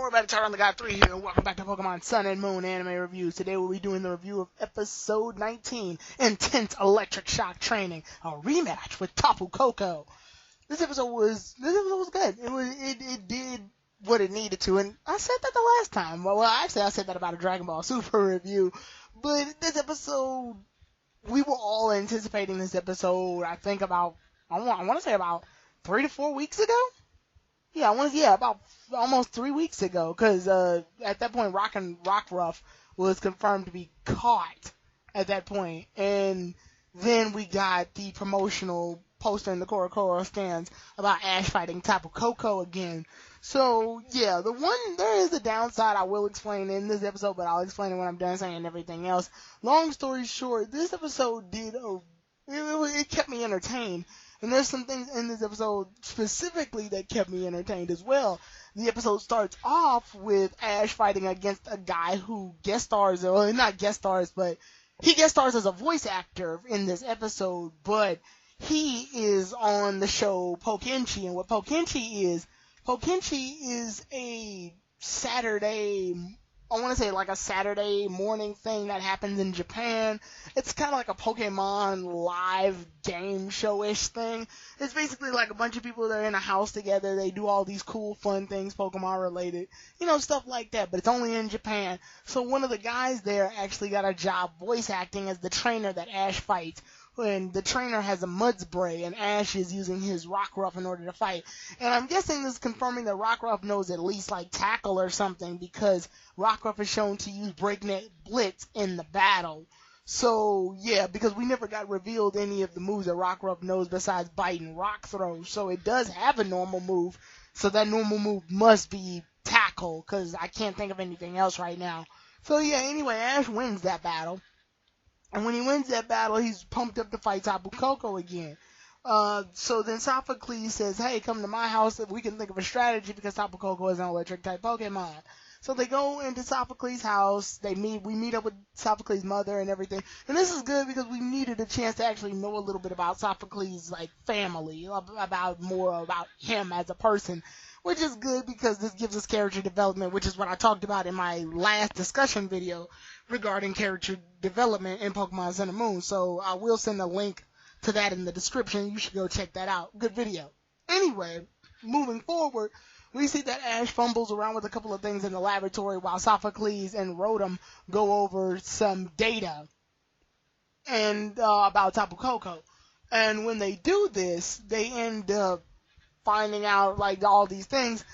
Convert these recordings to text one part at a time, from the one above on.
everybody, Tyler the God 3 here, and welcome back to Pokemon Sun and Moon Anime Reviews. Today we'll be doing the review of Episode 19, Intense Electric Shock Training, a rematch with Tapu Koko. This episode was good. It did what it needed to, and I said that the last time. Well, actually, I said that about a Dragon Ball Super review, but this episode, we were all anticipating this episode, I think I want to say about 3 to 4 weeks ago? About almost 3 weeks ago, because at that point, Rockruff was confirmed to be caught at that point, and then we got the promotional poster in the Korokoro stands about Ash fighting Tapu Koko again. So, yeah, there is a downside I will explain in this episode, but I'll explain it when I'm done saying everything else. Long story short, this episode it kept me entertained. And there's some things in this episode specifically that kept me entertained as well. The episode starts off with Ash fighting against a guy who guest stars, or not guest stars, but he guest stars as a voice actor in this episode, but he is on the show Pokenchi. And what Pokenchi is a Saturday, I want to say like a Saturday morning thing that happens in Japan. It's kind of like a Pokemon live game show-ish thing. It's basically like a bunch of people that are in a house together. They do all these cool, fun things, Pokemon related, stuff like that, but it's only in Japan. So one of the guys there actually got a job voice acting as the trainer that Ash fights. When the trainer has a mud spray and Ash is using his Rockruff in order to fight. And I'm guessing this is confirming that Rockruff knows at least like tackle or something, because Rockruff is shown to use Breakneck Blitz in the battle. So yeah, because we never got revealed any of the moves that Rockruff knows besides Bite and Rock Throw. So it does have a normal move. So that normal move must be tackle, because I can't think of anything else right now. So yeah, anyway, Ash wins that battle. And when he wins that battle, he's pumped up to fight Tapu Koko again. So then Sophocles says, hey, come to my house if we can think of a strategy, because Tapu Koko is an electric type Pokemon. So they go into Sophocles' house, we meet up with Sophocles' mother and everything. And this is good because we needed a chance to actually know a little bit about Sophocles' family, more about him as a person. Which is good because this gives us character development, which is what I talked about in my last discussion video regarding character development in Pokemon Sun and Moon. So I will send a link to that in the description. You should go check that out. Good video. Anyway, moving forward, we see that Ash fumbles around with a couple of things in the laboratory while Sophocles and Rotom go over some data and about Tapu Koko. And when they do this, they end up finding out all these things,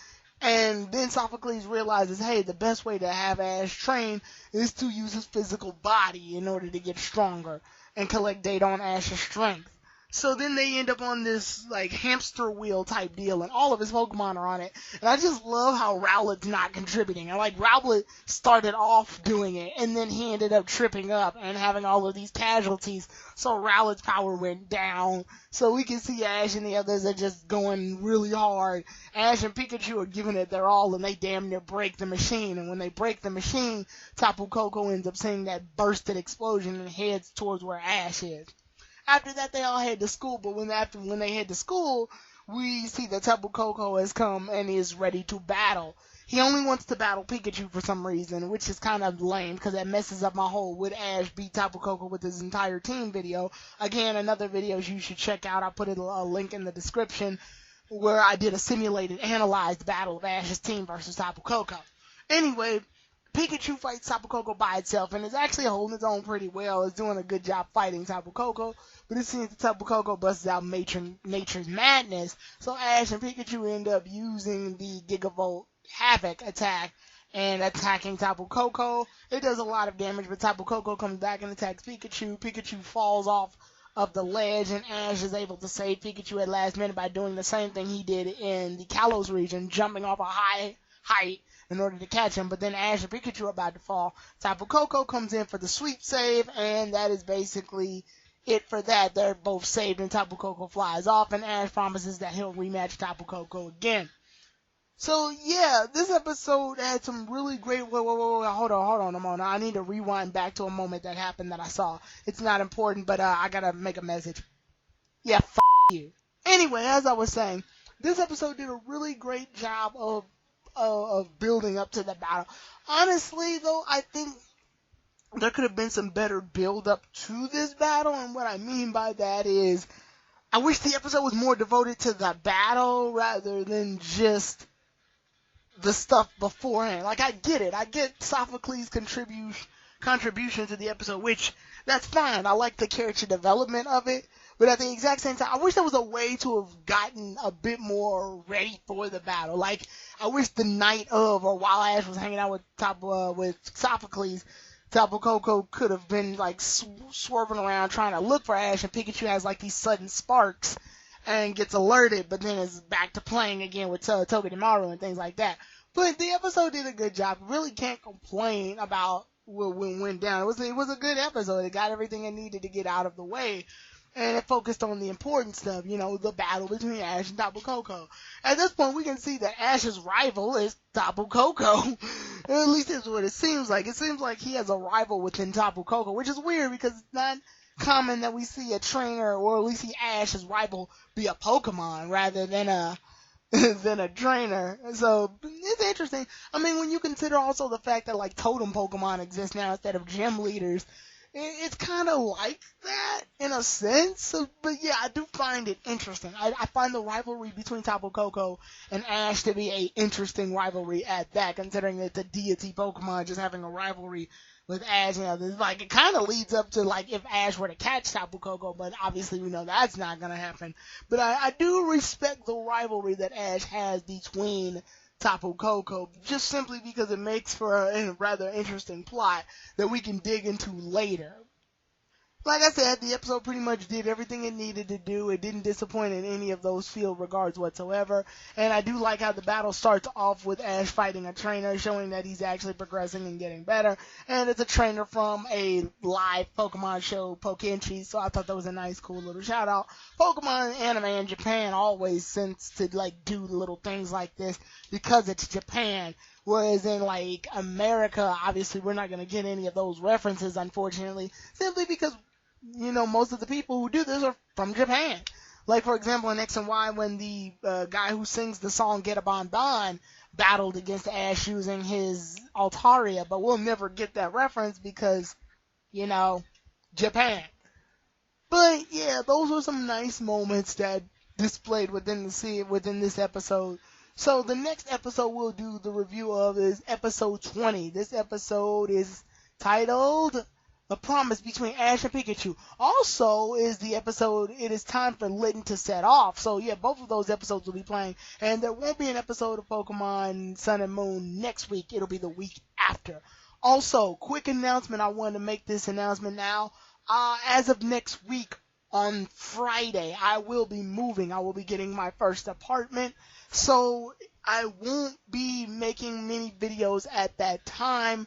and then Sophocles realizes, hey, the best way to have Ash train is to use his physical body in order to get stronger and collect data on Ash's strength. So then they end up on this hamster wheel type deal, and all of his Pokemon are on it. And I just love how Rowlet's not contributing. And Rowlet started off doing it, and then he ended up tripping up and having all of these casualties. So Rowlet's power went down. So we can see Ash and the others are just going really hard. Ash and Pikachu are giving it their all, and they damn near break the machine. And when they break the machine, Tapu Koko ends up seeing that bursted explosion and heads towards where Ash is. After that, they all head to school, but when they head to school, we see that Tapu Koko has come and is ready to battle. He only wants to battle Pikachu for some reason, which is kind of lame, because that messes up my whole would Ash beat Tapu Koko with his entire team video. Again, another video you should check out. I'll put a link in the description where I did a simulated, analyzed battle of Ash's team versus Tapu Koko. Anyway, Pikachu fights Tapu Koko by itself and is actually holding its own pretty well. It's doing a good job fighting Tapu Koko, but it seems that Tapu Koko busts out Nature's Madness, so Ash and Pikachu end up using the Gigavolt Havoc attack and attacking Tapu Koko. It does a lot of damage, but Tapu Koko comes back and attacks Pikachu. Pikachu falls off of the ledge, and Ash is able to save Pikachu at last minute by doing the same thing he did in the Kalos region, jumping off a high height in order to catch him. But then Ash and Pikachu are about to fall. Tapu Koko comes in for the sweep save, and that is basically it for that. They're both saved, and Tapu Koko flies off, and Ash promises that he'll rematch Tapu Koko again. So yeah, this episode had some really great. Wait, hold on a moment. I need to rewind back to a moment that happened that I saw. It's not important, but I gotta make a message. Yeah, you. Anyway, as I was saying, this episode did a really great job of of building up to the battle. Honestly, though, I think there could have been some better build up to this battle, and what I mean by that is I wish the episode was more devoted to the battle rather than just the stuff beforehand. Like, I get Sophocles' contribution to the episode, which, that's fine. I like the character development of it, but at the exact same time, I wish there was a way to have gotten a bit more ready for the battle. Like, I wish the night of, or while Ash was hanging out with Sophocles, Tapu Koko could have been, like, swerving around trying to look for Ash, and Pikachu has, like, these sudden sparks and gets alerted, but then is back to playing again with Togedemaru and things like that. But the episode did a good job. Really can't complain about what went down. It was a good episode. It got everything it needed to get out of the way. And it focused on the important stuff, the battle between Ash and Tapu Koko. At this point, we can see that Ash's rival is Tapu Koko. At least that's what it seems like. It seems like he has a rival within Tapu Koko, which is weird because it's not common that we see a trainer, or at least see Ash's rival be a Pokemon rather than a trainer. So it's interesting. I mean, when you consider also the fact that, like, totem Pokemon exist now instead of gym leaders, it's kind of like that in a sense. So, but yeah, I do find it interesting. I find the rivalry between Tapu Koko and Ash to be a interesting rivalry at that, considering that the deity Pokemon just having a rivalry with Ash. Like, it kind of leads up to, like, if Ash were to catch Tapu Koko, but obviously we know that's not going to happen. But I do respect the rivalry that Ash has between Tapu Koko, just simply because it makes for a rather interesting plot that we can dig into later. Like I said, the episode pretty much did everything it needed to do. It didn't disappoint in any of those field regards whatsoever. And I do like how the battle starts off with Ash fighting a trainer, showing that he's actually progressing and getting better. And it's a trainer from a live Pokemon show, Pokenchi, so I thought that was a nice, cool little shout out. Pokemon anime in Japan always seems to, like, do little things like this because it's Japan. Whereas in, like, America, obviously we're not going to get any of those references, unfortunately, simply because, most of the people who do this are from Japan. Like, for example, in X and Y, when the guy who sings the song Get a Bon Bon battled against Ash using his Altaria, but we'll never get that reference because, Japan. But, yeah, those were some nice moments that displayed within this episode. So the next episode we'll do the review of is episode 20. This episode is titled The Promise Between Ash and Pikachu. Also is the episode It Is Time for Litten to Set Off. So yeah, both of those episodes will be playing. And there won't be an episode of Pokemon Sun and Moon next week. It'll be the week after. Also, quick announcement. I wanted to make this announcement now. As of next week, on Friday, I will be moving. I will be getting my first apartment. So I won't be making many videos at that time,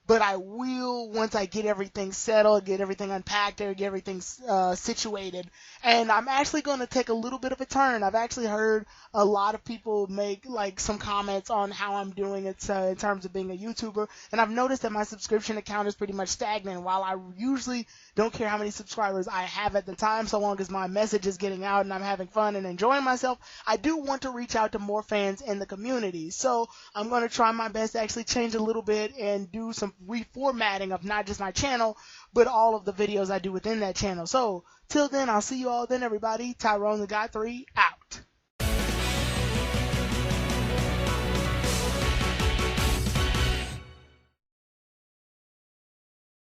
but I will once I get everything settled, get everything unpacked, or get everything situated. And I'm actually going to take a little bit of a turn. I've actually heard a lot of people make, like, some comments on how I'm doing it in terms of being a YouTuber, and I've noticed that my subscription account is pretty much stagnant. While I usually don't care how many subscribers I have at the time, so long as my message is getting out and I'm having fun and enjoying myself, I do want to reach out to more fans in the community. So I'm going to try my best to actually change a little bit and do some reformatting of not just my channel, but all of the videos I do within that channel. So till then, I'll see you all then, everybody. Tyrone the God 3 out.